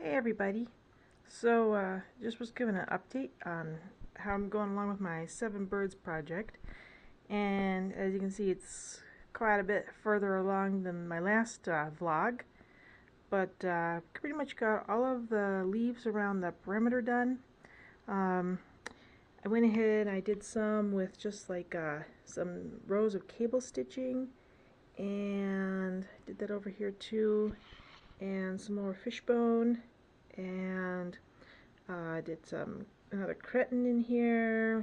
Hey everybody. Just was giving an update on how I'm going along with my 7 birds project. And as you can see, it's quite a bit further along than my last vlog. But pretty much got all of the leaves around the perimeter done. Um, I went ahead and I did some with just like some rows of cable stitching. And I did that over here too. And some more fishbone. And I did another cretin in here,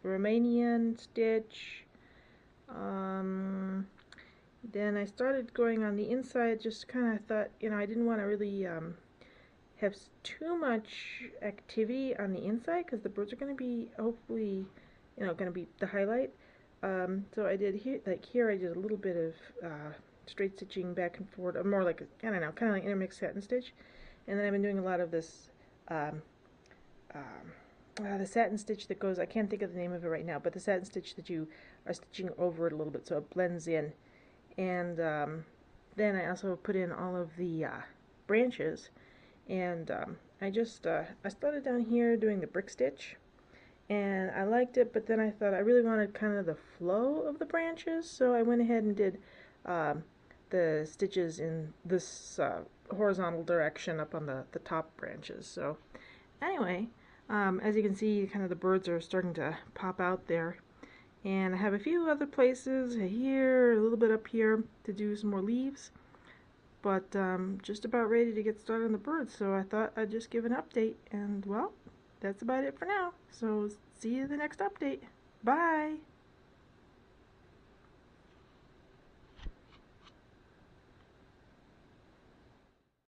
Romanian stitch. Um, then I started going on the inside. Just kind of thought, I didn't want to really have too much activity on the inside because the birds are going to be hopefully, going to be the highlight. So I did here, I did a little bit of straight stitching back and forth, or more like I don't know, kind of like intermixed satin stitch. And then I've been doing a lot of this um, the satin stitch that goes, I can't think of the name of it right now, but the satin stitch that you are stitching over it a little bit so it blends in. And then I also put in all of the branches. And I started down here doing the brick stitch. And I liked it, but then I thought I really wanted kind of the flow of the branches, so I went ahead and did um, the stitches in this horizontal direction up on the top branches. So anyway, as you can see, kind of the birds are starting to pop out there. And I have a few other places here, a little bit up here to do some more leaves. But just about ready to get started on the birds, so I thought I'd just give an update. And well, that's about it for now. So see you in the next update. Bye!